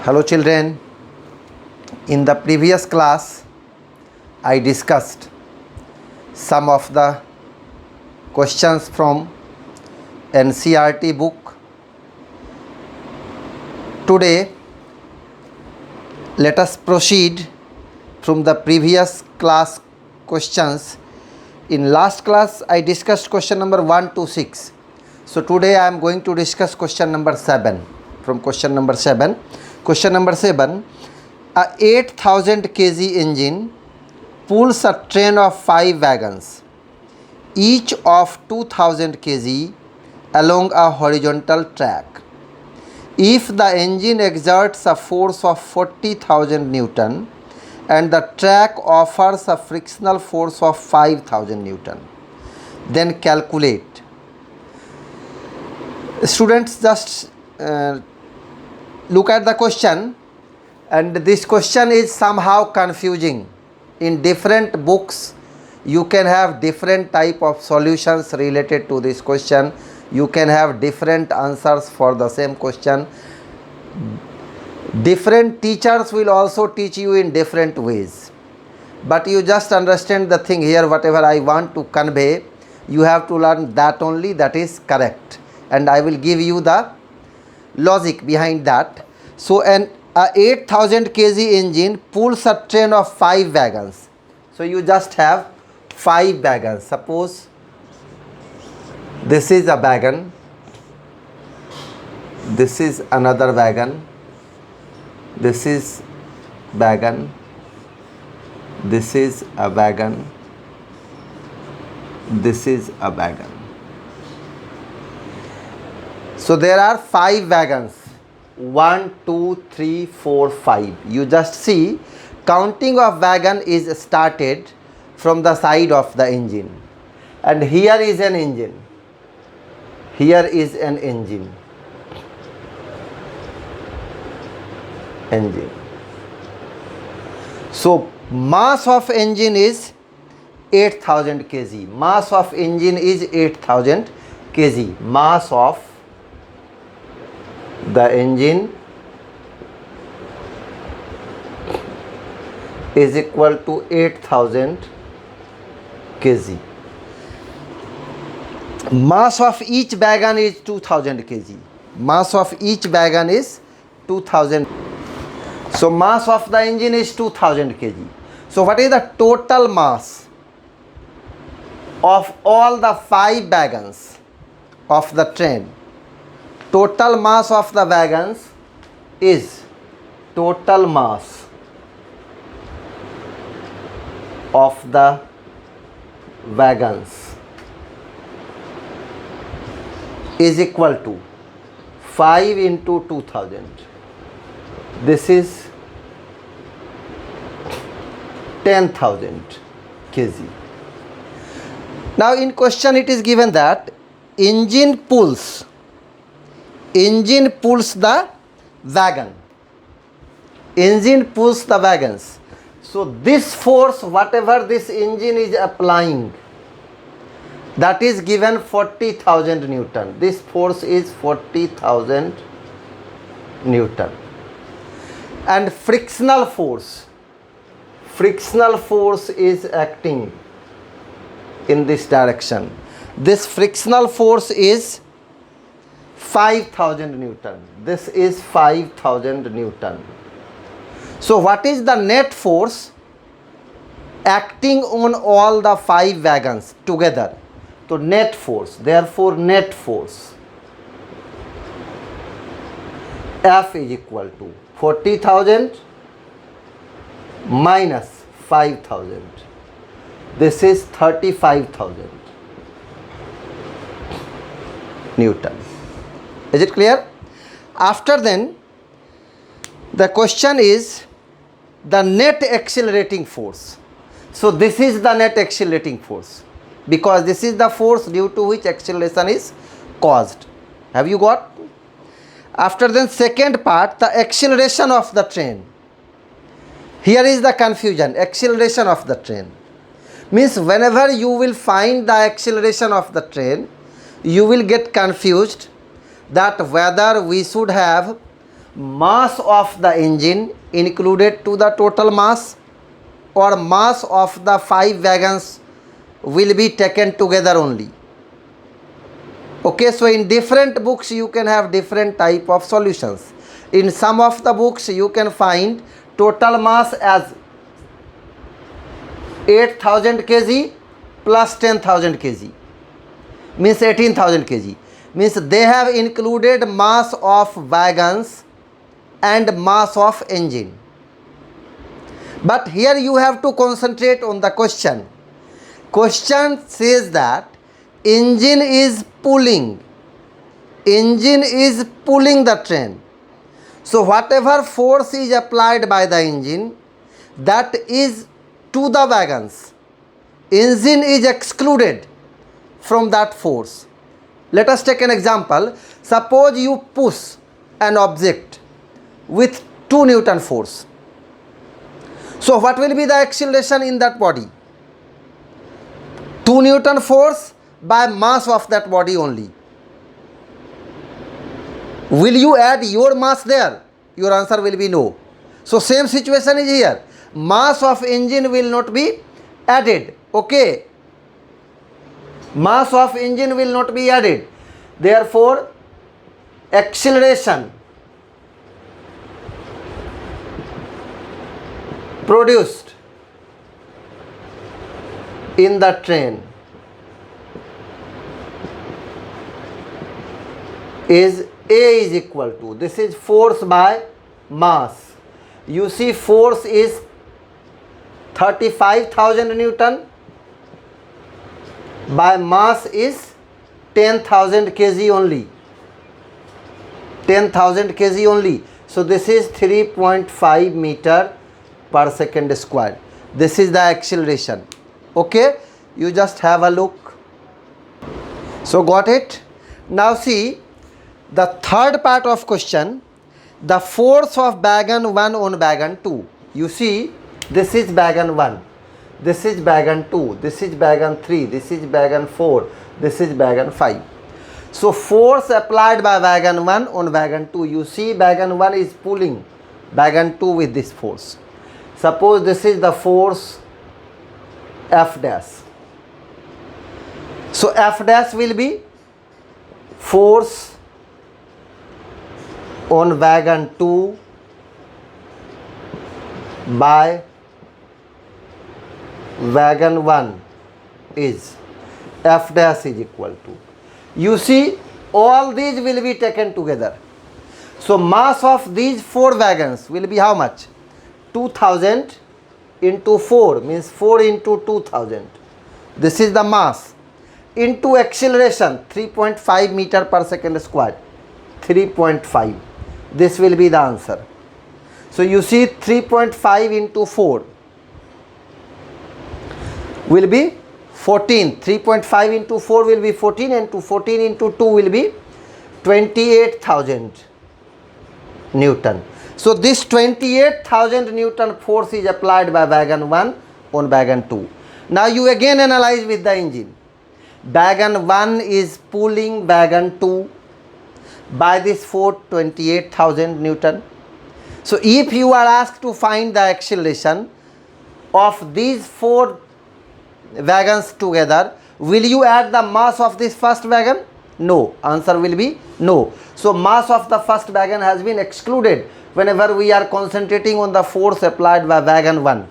Hello children, in the previous class I discussed some of the questions from NCERT book. Today let us proceed from the previous class questions. In last class I discussed question number 1 to 6. So today I am going to discuss question number 7. From question number 7. Question number 7. A 8000 kg engine pulls a train of 5 wagons, each of 2000 kg, along a horizontal track. If the engine exerts a force of 40,000 Newton and the track offers a frictional force of 5000 Newton, then calculate. Students, just look at the question, and this question is somehow confusing. In different books you can have different type of solutions related to this question. You can have different answers for the same question. Different teachers will also teach you in different ways, but you just understand the thing here. Whatever I want to convey, you have to learn that only, that is correct, and I will give you the logic behind that. So a 8000 kg engine pulls a train of 5 wagons. So you just have 5 wagons. Suppose this is a wagon, this is another wagon, this is wagon, this is a wagon, this is a wagon. So there are 5 wagons. 1, 2, 3, 4, 5. You just see, counting of wagon is started from the side of the engine, and here is an engine. Here is an engine. So mass of engine is 8000 kg. Mass of engine is 8000 kg. Mass of the engine is equal to 8000 kg. Mass of each wagon is 2000 kg. Mass of each wagon is 2000. So mass of the engine is 2000 kg. So what is the total mass of all the 5 wagons of the train? Total mass of the wagons is total mass of the wagons is equal to 5 into 2000. This is 10,000 kg. Now in question it is given that engine pulls the wagon. Engine pulls the wagons. So this force, whatever this engine is applying, that is given 40,000 Newton. This force is 40,000 Newton. And frictional force is acting in this direction. This frictional force is 5000 Newton. This is 5000 Newton. So what is the net force acting on all the 5 wagons together? So net force, therefore net force F is equal to 40,000 minus 5000. This is 35,000 Newton. Is it clear? After then, the question is the net accelerating force. So this is the net accelerating force, because this is the force due to which acceleration is caused. Have you got? After then, second part, the acceleration of the train. Here is the confusion. Acceleration of the train means whenever you will find the acceleration of the train, you will get confused that whether we should have mass of the engine included to the total mass, or mass of the 5 wagons will be taken together only. Okay, so in different books you can have different type of solutions. In some of the books you can find total mass as 8,000 kg plus 10,000 kg, means 18,000 kg, means they have included mass of wagons and mass of engine. But here you have to concentrate on the question. Question says that engine is pulling the train. So whatever force is applied by the engine, that is to the wagons. Engine is excluded from that force. Let us take an example. Suppose you push an object with 2 Newton force. So what will be the acceleration in that body? 2 Newton force by mass of that body only. Will you add your mass there? Your answer will be no. So same situation is here. Mass of engine will not be added. Okay. Mass of engine will not be added. Therefore, acceleration produced in the train is A is equal to, this is force by mass. You see force is 35,000 Newton by mass is 10,000 kg only. 10,000 kg only. So this is 3.5 meter per second square. This is the acceleration. Okay, you just have a look. So got it? Now see the third part of question, the force of wagon 1 on wagon 2. You see, this is wagon 1, this is wagon 2, this is wagon 3, this is wagon 4, this is wagon 5. So force applied by wagon 1 on wagon 2. You see wagon 1 is pulling wagon 2 with this force. Suppose this is the force F dash. So F dash will be force on wagon 2 by wagon 1 is F dash is equal to. You see all these will be taken together. So mass of these 4 wagons will be how much? 2000 into 4 means 4 into 2000. This is the mass into acceleration 3.5 meter per second square. 3.5. This will be the answer. So you see 3.5 into 4 will be 14. 3.5 into 4 will be 14 and 14 into 2 will be 28,000 Newton. So this 28,000 Newton force is applied by wagon 1 on wagon 2. Now you again analyze with the engine. Wagon 1 is pulling wagon 2 by this 28,000 Newton. So if you are asked to find the acceleration of these 4 wagons together, will you add the mass of this first wagon? No. Answer will be no. So mass of the first wagon has been excluded whenever we are concentrating on the force applied by wagon 1.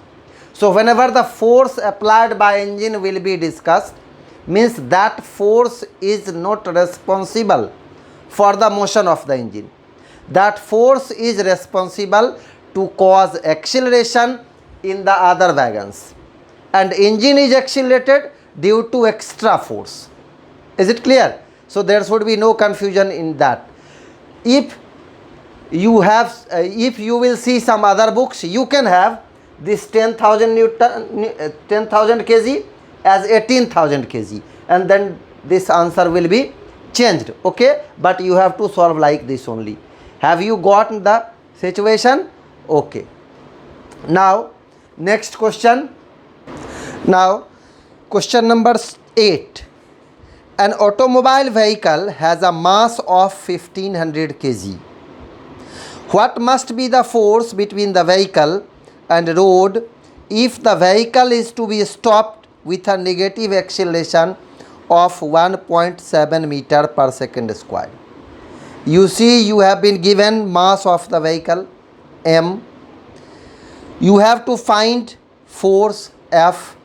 So whenever the force applied by engine will be discussed, means that force is not responsible for the motion of the engine. That force is responsible to cause acceleration in the other wagons, and engine is accelerated due to extra force. Is it clear? So there should be no confusion in that. If you have, if you will see some other books, you can have this 10,000 Newton, 10,000 kg as 18,000 kg, and then this answer will be changed. Okay, but you have to solve like this only. Have you gotten the situation? Okay. Now next question. Now question number 8. An automobile vehicle has a mass of 1500 kg. What must be the force between the vehicle and road if the vehicle is to be stopped with a negative acceleration of 1.7 meter per second square? You see, you have been given mass of the vehicle m, you have to find force F,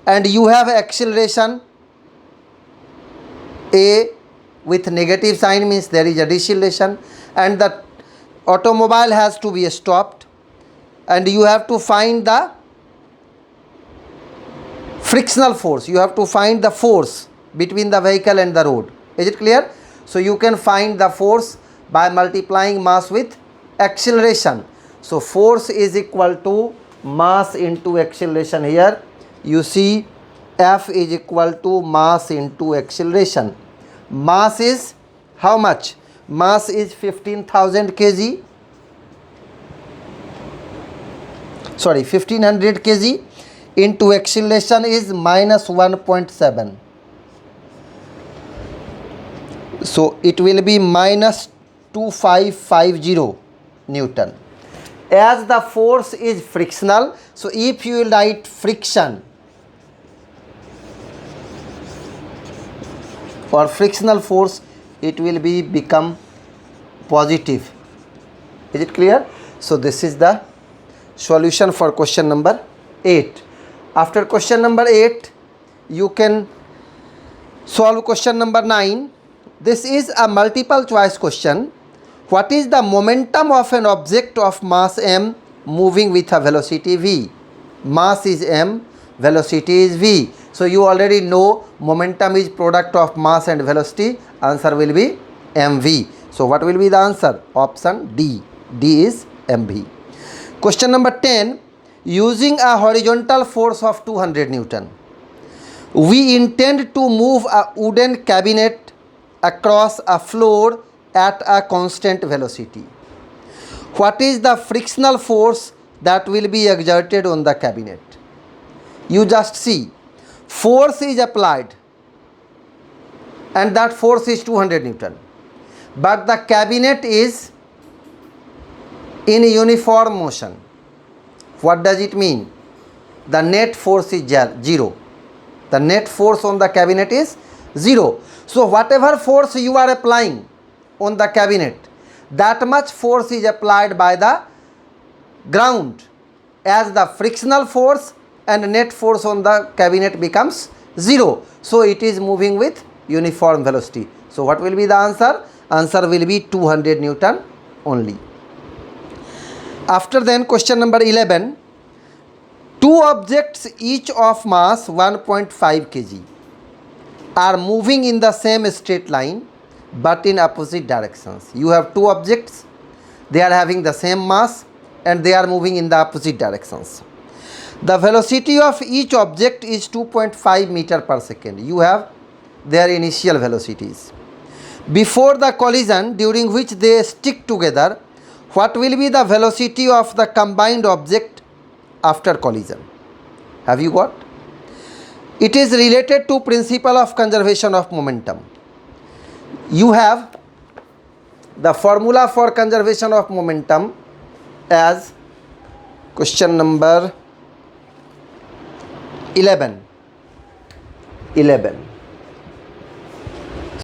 and you have acceleration A with negative sign, means there is a deceleration, and the automobile has to be stopped, and you have to find the frictional force. You have to find the force between the vehicle and the road. Is it clear? So you can find the force by multiplying mass with acceleration. So force is equal to mass into acceleration. Here you see F is equal to mass into acceleration. Mass is how much? Mass is 15,000 kg. Sorry, 1500 kg into acceleration is minus 1.7. So it will be minus 2550 Newton. As the force is frictional, so if you will write friction or frictional force, it will be become positive. Is it clear? So this is the solution for question number 8. After question number 8, you can solve question number 9. This is a multiple choice question. What is the momentum of an object of mass m moving with a velocity v? Mass is m, velocity is v. So you already know momentum is product of mass and velocity. Answer will be mv. So what will be the answer? Option D. D is mv. Question number 10. Using a horizontal force of 200 Newton, we intend to move a wooden cabinet across a floor at a constant velocity. What is the frictional force that will be exerted on the cabinet? You just see, force is applied and that force is 200 Newton, but the cabinet is in uniform motion. What does it mean? The net force is 0. The net force on the cabinet is 0. So whatever force you are applying on the cabinet, that much force is applied by the ground, as the frictional force and net force on the cabinet becomes 0. So it is moving with uniform velocity. So what will be the answer? Answer will be 200 Newton only. After then, question number 11. Two objects each of mass 1.5 kg are moving in the same straight line but in opposite directions. You have two objects, they are having the same mass and they are moving in the opposite directions. The velocity of each object is 2.5 meter per second. You have their initial velocities. Before the collision, during which they stick together, what will be the velocity of the combined object after collision? Have you got? It is related to principle of conservation of momentum. You have the formula for conservation of momentum as question number 11.